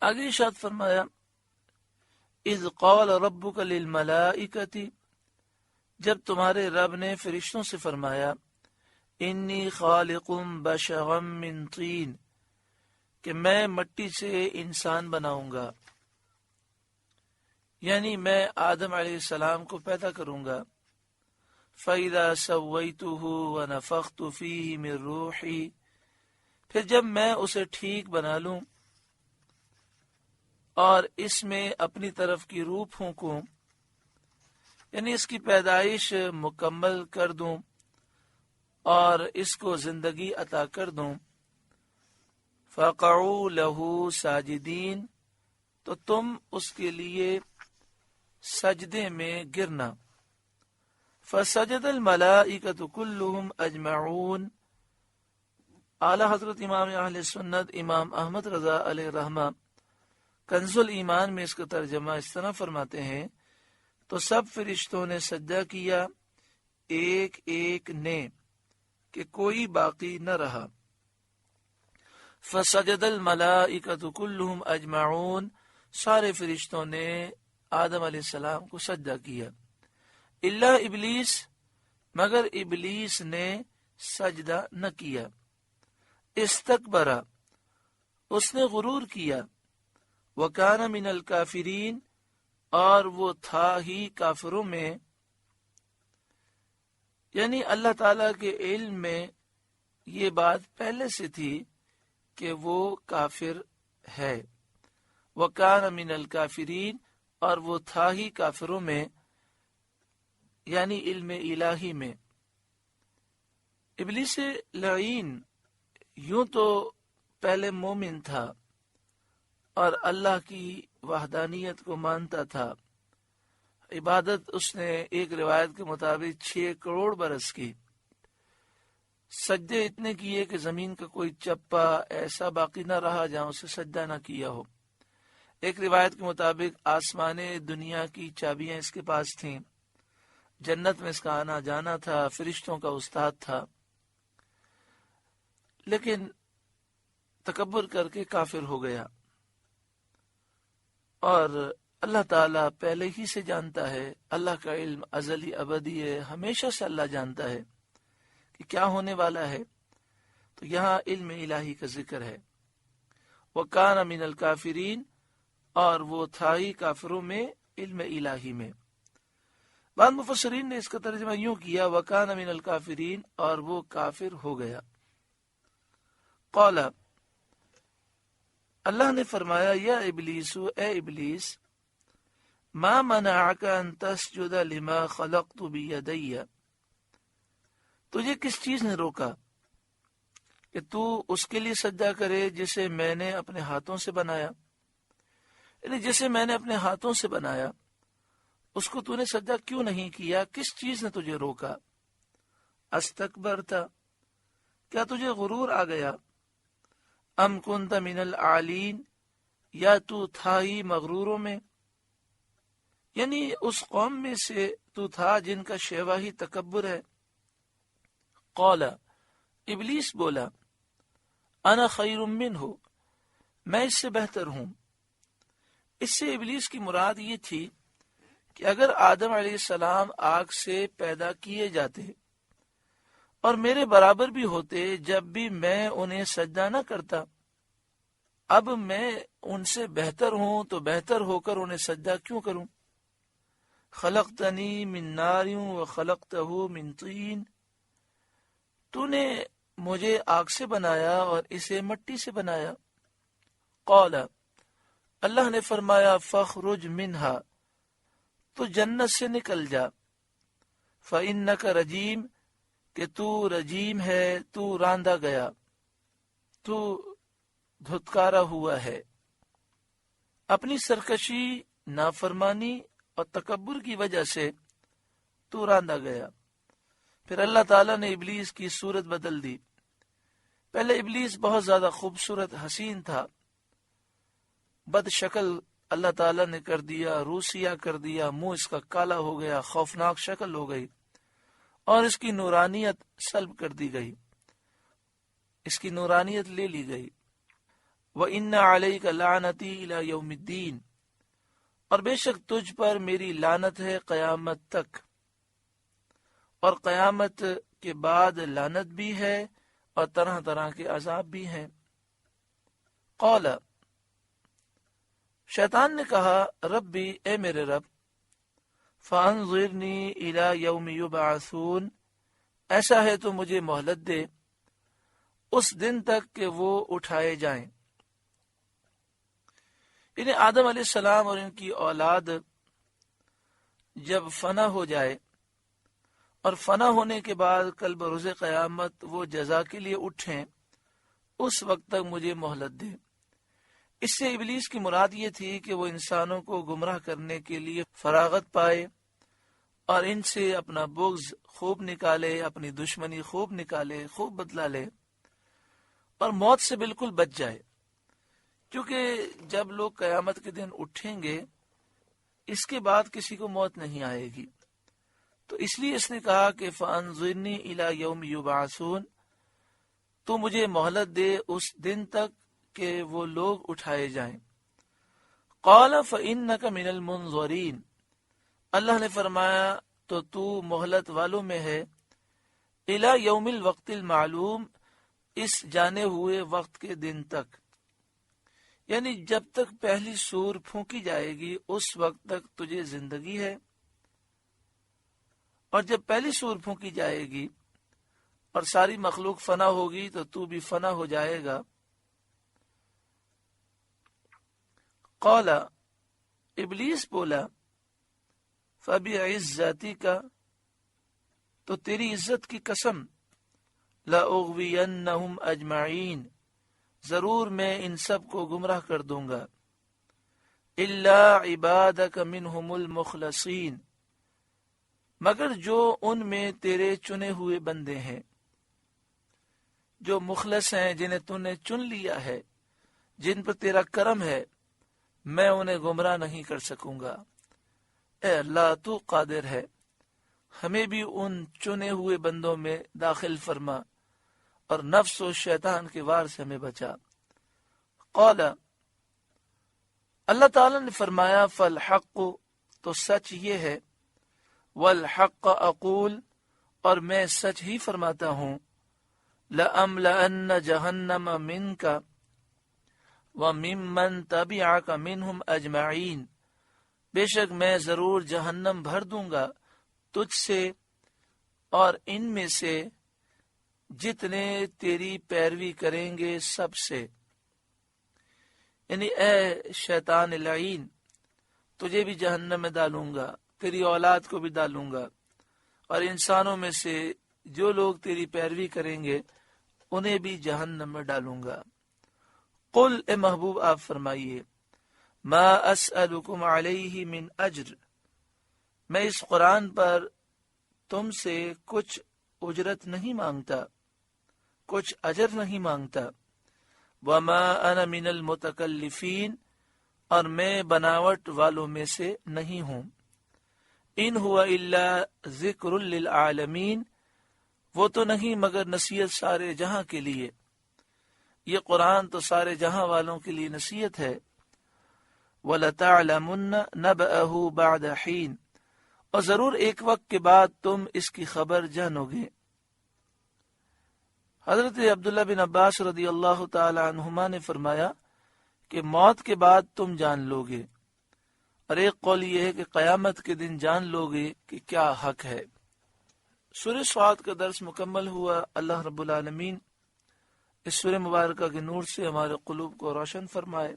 آگے ارشاد فرمایا اذ قال ربک للملائکۃ، جب تمہارے رب نے فرشتوں سے فرمایا انی خالق بشرا من طین، کہ میں مٹی سے انسان بناؤں گا، یعنی میں آدم علیہ السلام کو پیدا کروں گا۔ فَإِذَا سَوَّيْتُهُ وَنَفَخْتُ فِيهِ مِن رُوحِي، پھر جب میں اسے ٹھیک بنا لوں اور اس میں اپنی طرف کی روح پھونکوں، یعنی اس کی پیدائش مکمل کر دوں اور اس کو زندگی عطا کر دوں، فَقَعُوا لَهُ سَاجِدِينَ، تو تم اس کے لیے سجدے میں گرنا۔ فَسَجَدَ الْمَلَائِكَةُ كُلُّهُمْ أَجْمَعُونَ، اعلی حضرت امام اہل سنت امام احمد رضا علیہ رحمہ کنز الایمان میں اس کا ترجمہ اس طرح فرماتے ہیں، تو سب فرشتوں نے سجدہ کیا ایک ایک نے، کہ کوئی باقی نہ رہا۔ فَسَجَدَ الْمَلَائِكَةُ كُلُّهُمْ أَجْمَعُونَ، سارے فرشتوں نے آدم علیہ السلام کو سجدہ کیا، الا ابلیس، مگر ابلیس نے سجدہ نہ کیا۔ استکبر، اس نے غرور کیا، وکان من الکافرین، اور وہ تھا ہی کافروں میں، یعنی اللہ تعالی کے علم میں یہ بات پہلے سے تھی کہ وہ کافر ہے۔ وکان من الکافرین، اور وہ تھا ہی کافروں میں، یعنی علم الہی میں۔ ابلیس لعین یوں تو پہلے مومن تھا اور اللہ کی وحدانیت کو مانتا تھا، عبادت اس نے ایک روایت کے مطابق 6 کروڑ برس کی، سجدے اتنے کیے کہ زمین کا کوئی چپا ایسا باقی نہ رہا جہاں اسے سجدہ نہ کیا ہو۔ ایک روایت کے مطابق آسمان دنیا کی چابیاں اس کے پاس تھیں، جنت میں اس کا آنا جانا تھا، فرشتوں کا استاد تھا، لیکن تکبر کر کے کافر ہو گیا۔ اور اللہ تعالیٰ پہلے ہی سے جانتا ہے، اللہ کا علم ازلی ابدی ہے، ہمیشہ سے اللہ جانتا ہے کہ کیا ہونے والا ہے، تو یہاں علم الہی کا ذکر ہے۔ وَكَانَ مِنَ الْكَافِرِينَ، اور وہ تھا ہی کافروں میں، علم الہی میں۔ بعض مفسرین نے اس کا ترجمہ یوں کیا وَكَانَ مِنَ الْكَافِرِينَ، اور وہ کافر ہو گیا۔ قال، اللہ نے فرمایا یا ابلیس، اے ابلیس، ما منعک ان تسجد لما خلقت بیدی، تجھے کس چیز نے روکا کہ تو اس کے لیے سجدہ کرے جسے میں نے اپنے ہاتھوں سے بنایا، یعنی جسے میں نے اپنے ہاتھوں سے بنایا اس کو تو نے سجدہ کیوں نہیں کیا؟ کس چیز نے تجھے روکا؟ استکبرت، کیا تجھے غرور آ گیا؟ ام کنت من العالین، یا تو تھا ہی مغروروں میں، یعنی اس قوم میں سے تو تھا جن کا شیوا ہی تکبر ہے۔ قال، ابلیس بولا، انا خیر منہ، میں اس سے بہتر ہوں۔ اس سے ابلیس کی مراد یہ تھی کہ اگر آدم علیہ السلام آگ سے پیدا کیے جاتے اور میرے برابر بھی ہوتے جب بھی میں انہیں سجدہ نہ کرتا، اب میں ان سے بہتر ہوں تو بہتر ہو کر انہیں سجدہ کیوں کروں؟ خلقتنی من نار وخلقتہ من طین، تو نے مجھے آگ سے بنایا اور اسے مٹی سے بنایا۔ قال، اللہ نے فرمایا فاخرج منہا، تو جنت سے نکل جا، فإنک رجیم، کہ تو رجیم ہے، تو راندہ گیا، تو دھتکارا ہوا ہے۔ اپنی سرکشی، نافرمانی اور تکبر کی وجہ سے تو راندہ گیا۔ پھر اللہ تعالیٰ نے ابلیس کی صورت بدل دی۔ پہلے ابلیس بہت زیادہ خوبصورت حسین تھا، بد شکل اللہ تعالیٰ نے کر دیا، روسیا کر دیا، منہ اس کا کالا ہو گیا، خوفناک شکل ہو گئی، اور اس کی نورانیت سلب کر دی گئی، اس کی نورانیت لے لی گئی۔ وَإِنَّ عَلَيْكَ لَعْنَتِي إِلَى يَوْمِ الدِّينِ، اور بے شک تجھ پر میری لعنت ہے قیامت تک، اور قیامت کے بعد لعنت بھی ہے اور طرح طرح کے عذاب بھی ہیں۔ قال، شیطان نے کہا، ربی، اے میرے رب، فَأَنظِرْنِي إِلَى يَوْمِ يُبْعَثُونَ، ایسا ہے تو مجھے مہلت دے اس دن تک کہ وہ اٹھائے جائیں۔ یعنی آدم علیہ السلام اور ان کی اولاد جب فنا ہو جائے اور فنا ہونے کے بعد کل بروز قیامت وہ جزا کے لیے اٹھیں، اس وقت تک مجھے مہلت دے۔ اس سے ابلیس کی مراد یہ تھی کہ وہ انسانوں کو گمراہ کرنے کے لیے فراغت پائے اور ان سے اپنا بغض خوب نکالے، اپنی دشمنی خوب نکالے، خوب بدلا لے اور موت سے بالکل بچ جائے، کیونکہ جب لوگ قیامت کے دن اٹھیں گے اس کے بعد کسی کو موت نہیں آئے گی۔ تو اس لیے اس نے کہا کہ فَأَنظِرْنِي إِلَى يَوْمِ يُبْعَثُونَ، تو مجھے مہلت دے اس دن تک کہ وہ لوگ اٹھائے جائیں۔ قَالَ فَإِنَّكَ مِنَ الْمُنظَرِينَ، اللہ نے فرمایا تو مہلت والوں میں ہے، إِلَى يَوْمِ الْوَقْتِ الْمَعْلُومِ، اس جانے ہوئے وقت کے دن تک، یعنی جب تک پہلی سور پھونکی جائے گی اس وقت تک تجھے زندگی ہے، اور جب پہلی سور پھونکی جائے گی اور ساری مخلوق فنا ہوگی تو بھی فنا ہو جائے گا۔ قال، ابلیس بولا، فَبِعِزَّتِكَ، تو تیری عزت کی قسم، لَأُغْوِيَنَّهُمْ أَجْمَعِينَ، ضرور میں ان سب کو گمراہ کر دوں گا، إِلَّا عِبَادَكَ مِنْهُمُ الْمُخْلَصِينَ، مگر جو ان میں تیرے چنے ہوئے بندے ہیں، جو مخلص ہیں، جنہیں تو نے چن لیا ہے، جن پر تیرا کرم ہے، میں انہیں گمراہ نہیں کر سکوں گا۔ اے اللہ، تو قادر ہے، ہمیں بھی ان چنے ہوئے بندوں میں داخل فرما اور نفس و شیطان کے وار سے ہمیں بچا۔ قال، اللہ تعالیٰ نے فرمایا، فالحق، تو سچ یہ ہے، والحق اقول، اور میں سچ ہی فرماتا ہوں، لَأَمْلَأَنَّ جَهَنَّمَ مِنْكَ وَمِمَّنْ تَبِعَكَ مِنْهُمْ أَجْمَعِينَ، بے شک میں ضرور جہنم بھر دوں گا تجھ سے اور ان میں سے جتنے تیری پیروی کریں گے سب سے، یعنی اے شیطان لعین، تجھے بھی جہنم میں ڈالوں گا، تیری اولاد کو بھی ڈالوں گا، اور انسانوں میں سے جو لوگ تیری پیروی کریں گے انہیں بھی جہنم میں ڈالوں گا۔ قل، اے محبوب آپ فرمائیے، ما اسألکم علیہ من اجر، میں اس قرآن پر تم سے کچھ اجرت نہیں مانگتا، کچھ اجر نہیں مانگتا، وما انا من المتکلفین، اور میں بناوٹ والوں میں سے نہیں ہوں، ان ہوا الا ذکر للعالمین، وہ تو نہیں مگر نصیحت سارے جہاں کے لیے، یہ قرآن تو سارے جہاں والوں کے لیے نصیحت ہے۔ وَلَتَعْلَمُنَّ نَبَأَهُ بَعْدَ حِينٍ، اور ضرور ایک وقت کے بعد تم اس کی خبر جانو گے۔ حضرت عبداللہ بن عباس رضی اللہ تعالی عنہما نے فرمایا کہ موت کے بعد تم جان لوگے، اور ایک قول یہ ہے کہ قیامت کے دن جان لوگے کہ کیا حق ہے۔ سورہ صاد کا درس مکمل ہوا۔ اللہ رب العالمین اس سورہ مبارکہ کے نور سے ہمارے قلوب کو روشن فرمائے۔